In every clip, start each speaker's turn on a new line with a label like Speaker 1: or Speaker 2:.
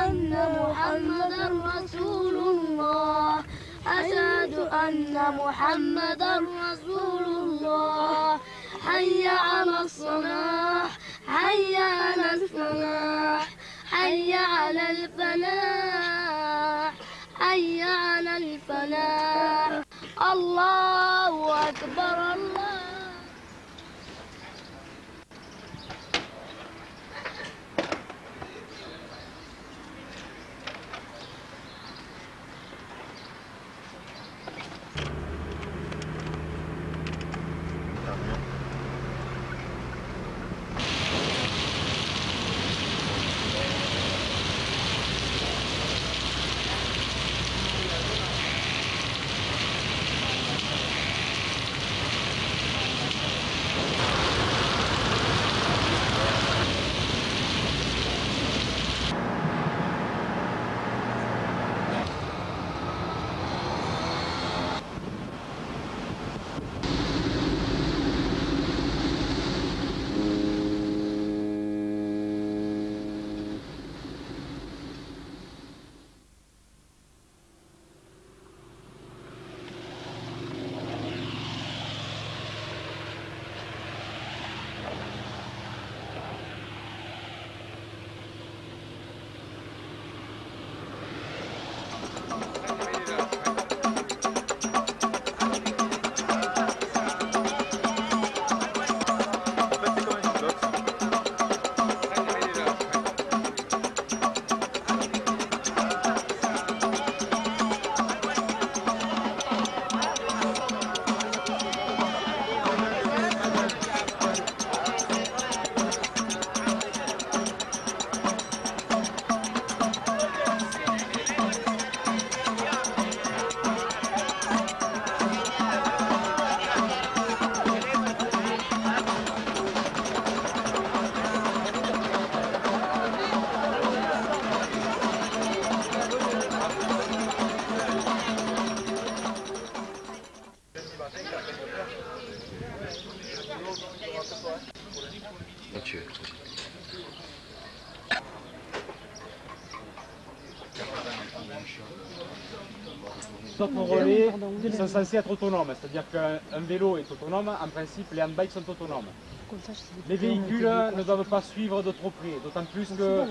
Speaker 1: أن محمدا رسول الله أشهد أن محمدا رسول الله حي على الصلاة حي على الفلاح حي على الفلاح حي على الفلاح الله أكبر الله.
Speaker 2: Notre relais sont censés être autonomes, c'est-à-dire qu'un vélo est autonome, en principe les handbikes sont autonomes. Les véhicules ne doivent pas suivre de trop près, d'autant plus que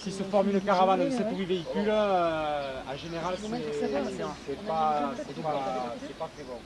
Speaker 2: si se forme une caravane de 7 ou 8 véhicules, en général c'est pas très bon.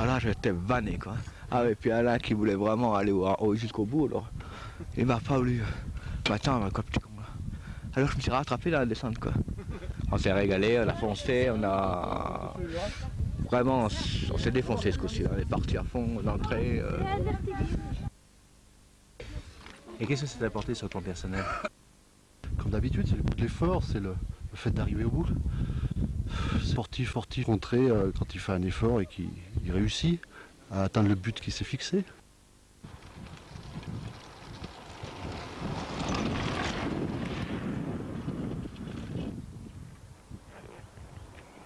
Speaker 3: Là j'étais vanné quoi. Ah et puis Alain qui voulait vraiment aller jusqu'au bout, alors il m'a pas voulu m'attendre quoi, petit con là. Alors je me suis rattrapé dans la descente quoi. On s'est régalé, on a foncé, on a vraiment, on s'est défoncé ce coup-ci, on est parti à fond d'entrée.
Speaker 4: Et qu'est-ce que ça t'a apporté sur ton personnel?
Speaker 5: Comme d'habitude, c'est le goût de l'effort, c'est le fait d'arriver au bout. Sportif, montrer quand il fait un effort et qu'il réussit à atteindre le but qu'il s'est fixé.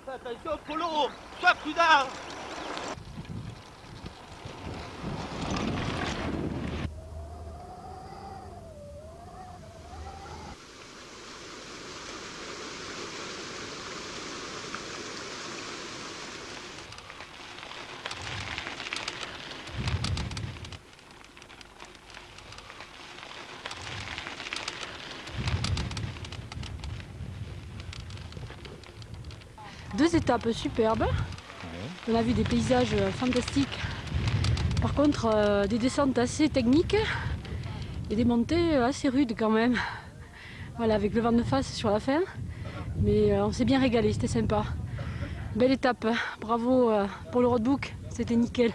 Speaker 6: Attention, Polo, sois prudent!
Speaker 7: Deux étapes superbes. On a vu des paysages fantastiques. Par contre, des descentes assez techniques et des montées assez rudes quand même. Voilà, avec le vent de face sur la fin. Mais on s'est bien régalé, c'était sympa. Belle étape, bravo pour le roadbook, c'était nickel.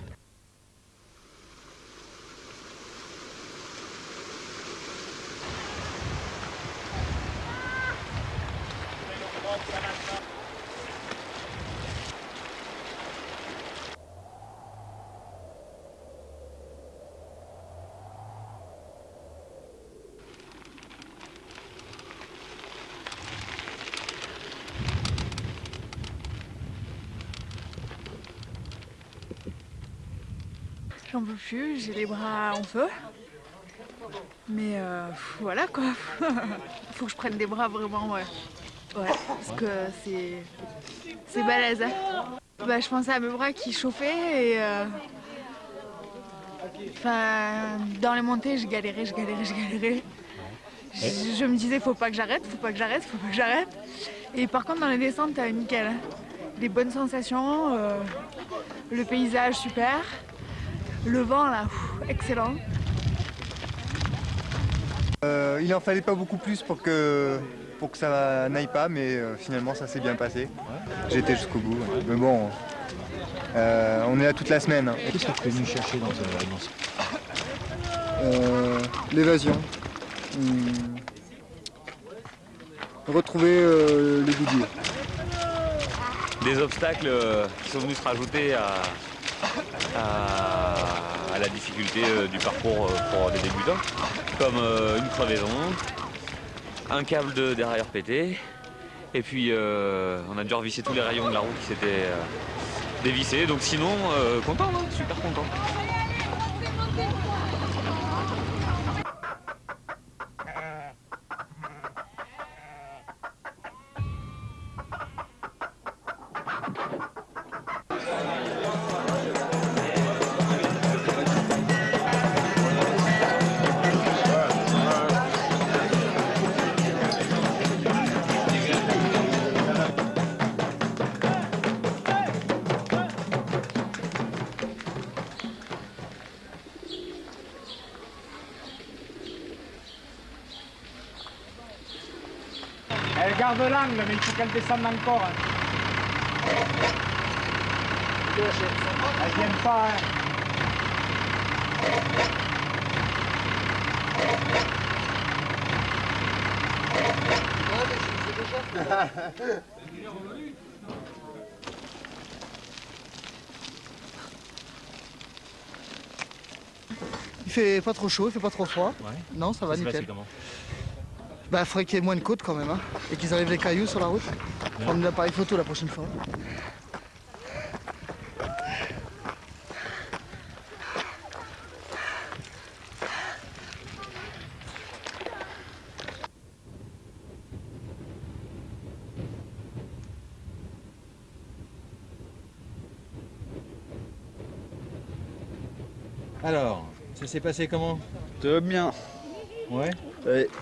Speaker 8: J'en peux plus, j'ai les bras en feu. Mais voilà quoi. Faut que je prenne des bras vraiment, ouais. Ouais, parce que c'est balèze. Hein. Bah, je pensais à mes bras qui chauffaient et dans les montées, je galérais. Je me disais faut pas que j'arrête. Et par contre dans les descentes, nickel. Des bonnes sensations, le paysage super, le vent là, excellent.
Speaker 9: Il en fallait pas beaucoup plus pour que ça n'aille pas, mais finalement ça s'est bien passé. J'étais jusqu'au bout. Ouais. Mais bon, on est là toute la semaine. Hein.
Speaker 4: Qu'est-ce que tu es venu chercher dans
Speaker 9: l'évasion. Retrouver les goodies.
Speaker 10: Des obstacles qui sont venus se rajouter à la difficulté du parcours pour des débutants, comme une crevaison, un câble de dérailleur pété, et puis on a dû revisser tous les rayons de la roue qui s'étaient dévissés, donc sinon content, hein, super content.
Speaker 2: Elle garde l'angle, mais il faut qu'elle descende encore. Elle vient pas. Hein.
Speaker 11: Il fait pas trop chaud, il fait pas trop froid.
Speaker 4: Ouais.
Speaker 11: Non, ça va nickel.
Speaker 4: Comment?
Speaker 11: Bah, il faudrait qu'il y ait moins de côtes quand même, hein, et qu'ils arrivent les cailloux sur la route. On va emmener l'appareil photo la prochaine fois.
Speaker 4: Alors, ça s'est passé comment?
Speaker 12: Très bien.
Speaker 4: Ouais.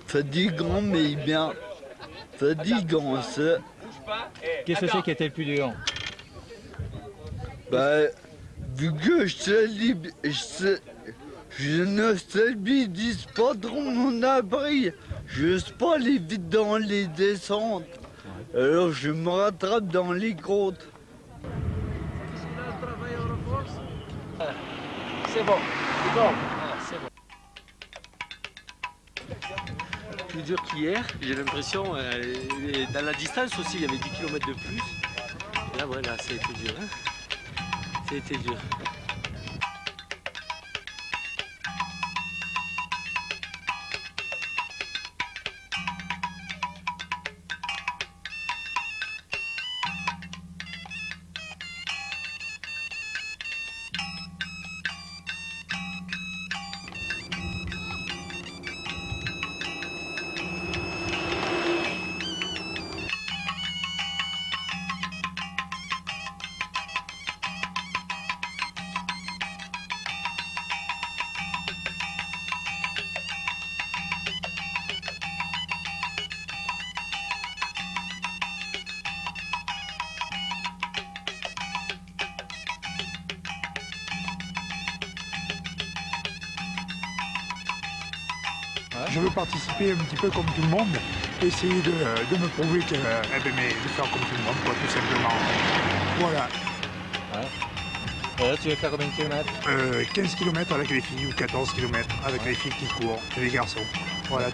Speaker 12: Fatigant mais bien. Fatigant, c'est.
Speaker 4: Qu'est-ce que c'est qui était le plus dur?
Speaker 12: Bah, vu que je ne stabilise pas trop mon abri, je n'ose pas aller vite dans les descentes. Alors je me rattrape dans les grottes.
Speaker 6: C'est bon. C'est bon. Plus dur qu'hier, j'ai l'impression. Dans la distance aussi, il y avait 10 km de plus. Et là, voilà, ça a été dur. Hein, ça a été dur.
Speaker 13: Je veux participer un petit peu comme tout le monde, essayer de me prouver que, de faire comme tout le monde, quoi, tout simplement. Voilà.
Speaker 4: Ouais. Et là, tu veux faire combien de kilomètres?
Speaker 13: 15 km avec les filles ou 14 km avec les filles qui courent et les garçons. Voilà.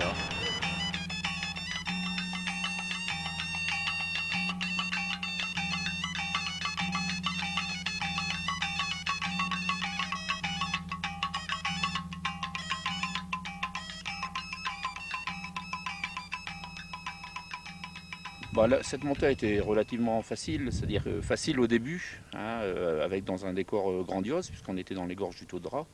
Speaker 14: Bon, là, cette montée a été relativement facile, c'est-à-dire facile au début, hein, avec dans un décor grandiose, puisqu'on était dans les gorges du Taudras.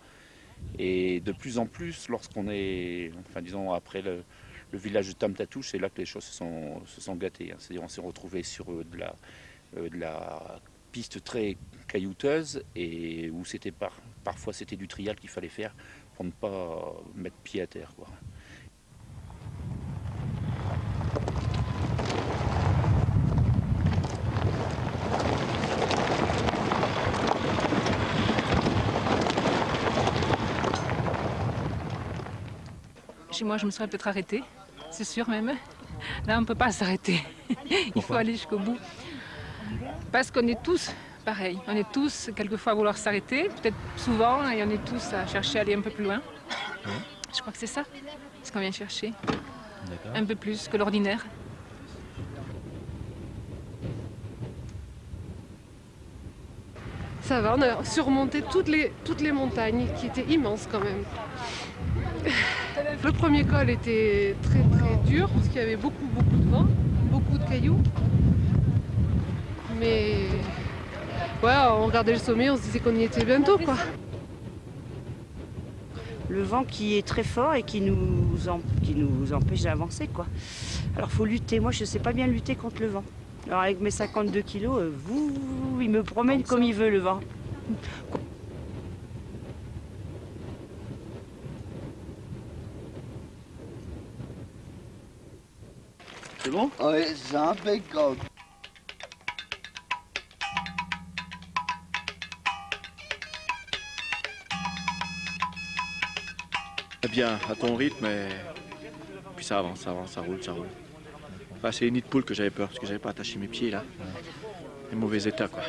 Speaker 14: Et de plus en plus, lorsqu'on est, enfin disons après le village de Tam-Tatouche, c'est là que les choses se sont gâtées. Hein. C'est-à-dire on s'est retrouvé sur de la piste très caillouteuse et où c'était parfois c'était du trial qu'il fallait faire pour ne pas mettre pied à terre, quoi.
Speaker 15: Chez moi, je me serais peut-être arrêtée, c'est sûr même. Là, on ne peut pas s'arrêter. Il faut aller jusqu'au bout. Parce qu'on est tous pareils. On est tous quelquefois à vouloir s'arrêter, peut-être souvent, et on est tous à chercher à aller un peu plus loin. Je crois que c'est ça, ce qu'on vient chercher. Un peu plus que l'ordinaire.
Speaker 16: Ça va, on a surmonté toutes les montagnes qui étaient immenses quand même. Le premier col était très dur parce qu'il y avait beaucoup de vent, beaucoup de cailloux. Mais ouais, on regardait le sommet, on se disait qu'on y était bientôt, quoi.
Speaker 17: Le vent qui est très fort et qui nous empêche d'avancer, quoi. Alors faut lutter. Moi je sais pas bien lutter contre le vent. Alors avec mes 52 kilos, il me promène comme il veut le vent.
Speaker 12: C'est bon? Oui, c'est impeccable.
Speaker 18: Bien, à ton rythme, et puis ça avance, ça roule. Enfin, c'est les nids de poule que j'avais peur, parce que j'avais pas attaché mes pieds là. Les mauvais états, quoi.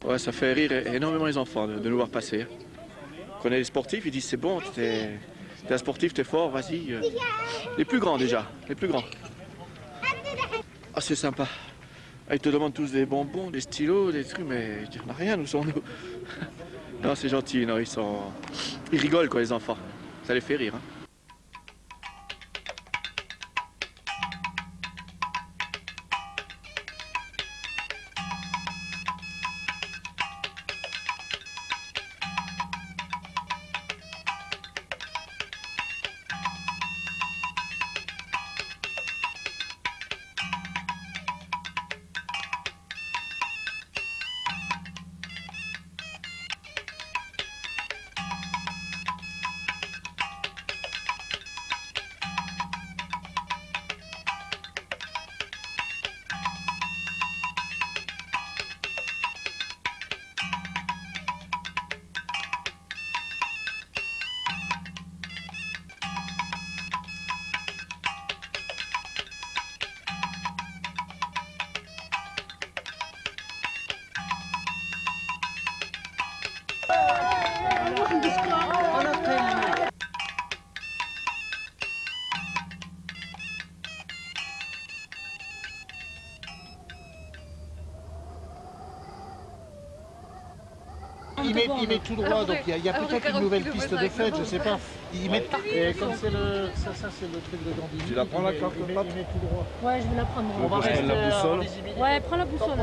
Speaker 18: Ouais, ça fait rire énormément les enfants de nous voir passer. Quand on est les sportifs, ils disent c'est bon, t'es un sportif, t'es fort, vas-y. Les plus grands déjà, les plus grands. Ah, c'est sympa. Ah, ils te demandent tous des bonbons, des stylos, des trucs, mais on n'a rien, nous sommes nous. Non, c'est gentil, non, ils rigolent, quoi, les enfants. Ça les fait rire, hein.
Speaker 19: Il met tout droit, donc il y a peut-être une nouvelle piste de fête, je sais pas. Il met, et comme c'est ça c'est le truc de Gandhi.
Speaker 20: Tu la prends la carte,
Speaker 19: il met tout droit.
Speaker 7: Ouais, je vais la prendre.
Speaker 19: On va rester
Speaker 20: la boussole.
Speaker 7: Ouais, prends la boussole.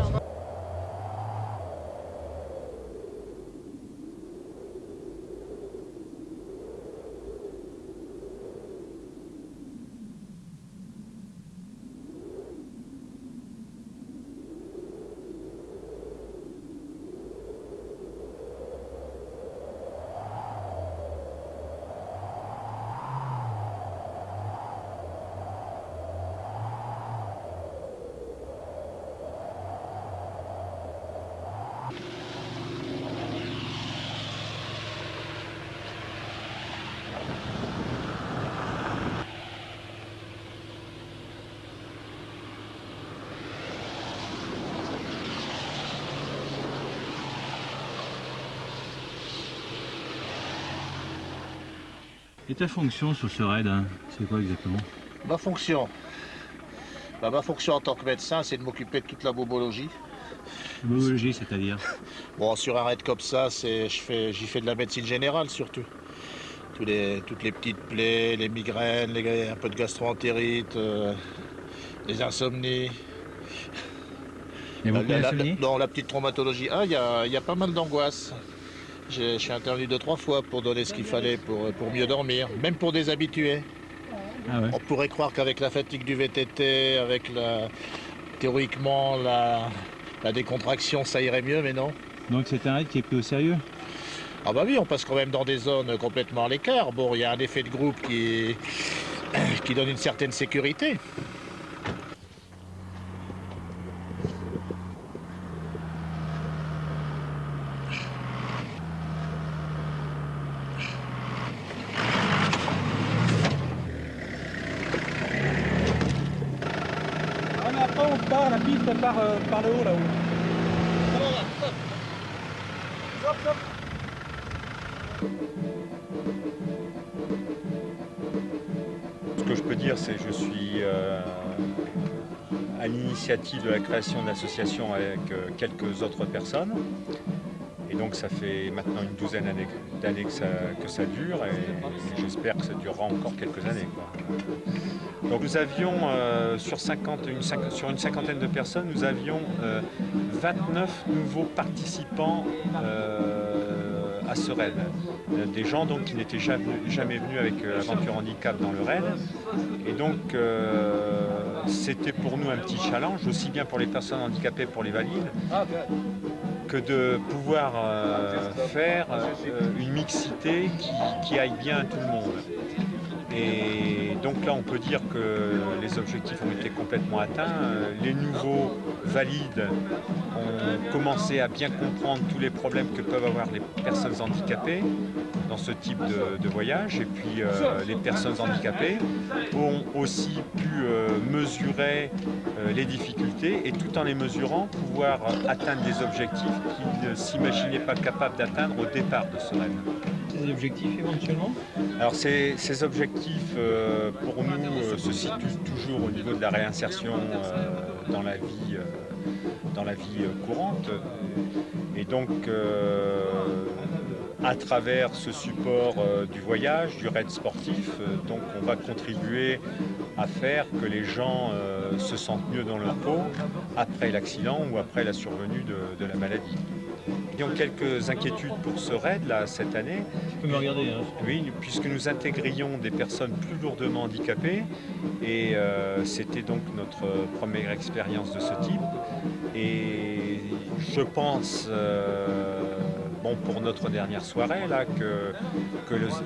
Speaker 21: Et ta fonction sur ce raid, hein, c'est quoi exactement?
Speaker 19: Ma fonction en tant que médecin, c'est de m'occuper de toute la bobologie.
Speaker 21: La bobologie, c'est-à-dire?
Speaker 19: Bon, sur un raid comme ça, j'y fais de la médecine générale surtout. Toutes les petites plaies, les migraines, un peu de gastro-entérite, Les insomnies.
Speaker 21: Il y a beaucoup d'insomnie?
Speaker 19: Dans la petite traumatologie 1, il y a pas mal d'angoisse. Je suis intervenu 2-3 fois pour donner ce qu'il fallait pour mieux dormir, même pour des habitués.
Speaker 21: Ah ouais.
Speaker 19: On pourrait croire qu'avec la fatigue du VTT, avec théoriquement la décontraction, ça irait mieux, mais non.
Speaker 21: Donc c'est un raid qui est pris au sérieux?
Speaker 19: Ah bah oui, on passe quand même dans des zones complètement à l'écart. Bon, il y a un effet de groupe qui donne une certaine sécurité.
Speaker 2: Ah mais après on part, la piste par le haut là-haut. Stop, stop.
Speaker 20: Ce que je peux dire, c'est que je suis à l'initiative de la création de l'association avec quelques autres personnes. Et donc ça fait maintenant une douzaine d'années que ça dure et j'espère que ça durera encore quelques années, quoi. Donc nous avions sur une cinquantaine de personnes, nous avions 29 nouveaux participants à ce raid. Des gens donc, qui n'étaient jamais venus avec Aventure Handicap dans le raid. Et donc c'était pour nous un petit challenge, aussi bien pour les personnes handicapées, pour les valides, que de pouvoir faire une mixité qui aille bien à tout le monde. Et donc là, on peut dire que les objectifs ont été complètement atteints. Les nouveaux valides ont commencé à bien comprendre tous les problèmes que peuvent avoir les personnes handicapées dans ce type de voyage. Et puis les personnes handicapées ont aussi pu mesurer les difficultés et tout en les mesurant, pouvoir atteindre des objectifs qu'ils ne s'imaginaient pas capables d'atteindre au départ de ce raid.
Speaker 21: Ces objectifs éventuellement?
Speaker 20: Alors ces objectifs pour nous se situent toujours au niveau de la réinsertion dans la vie courante. Et donc à travers ce support du voyage, du raid sportif, donc on va contribuer à faire que les gens se sentent mieux dans leur peau après l'accident ou après la survenue de la maladie. Nous avons quelques inquiétudes pour ce raid là cette année.
Speaker 21: Tu peux me regarder, hein.
Speaker 20: Oui, puisque nous intégrions des personnes plus lourdement handicapées et c'était donc notre première expérience de ce type. Et je pense, bon, pour notre dernière soirée là, que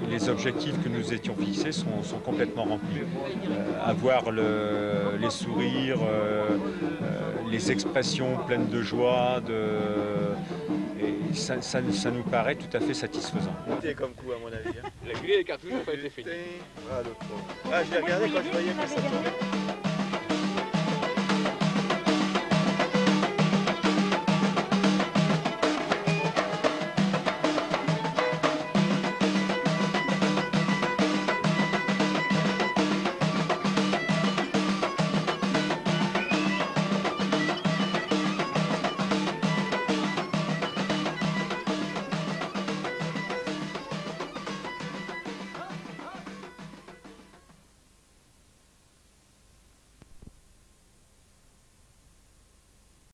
Speaker 20: les objectifs que nous étions fixés sont complètement remplis. Avoir les sourires, les expressions pleines de joie, et ça nous paraît tout à fait satisfaisant.
Speaker 22: C'était comme coup à mon avis. Hein.
Speaker 6: La grille des cartouches n'a pas été faite.
Speaker 22: Ah, je l'ai regardé quand je voyais que ça tournait.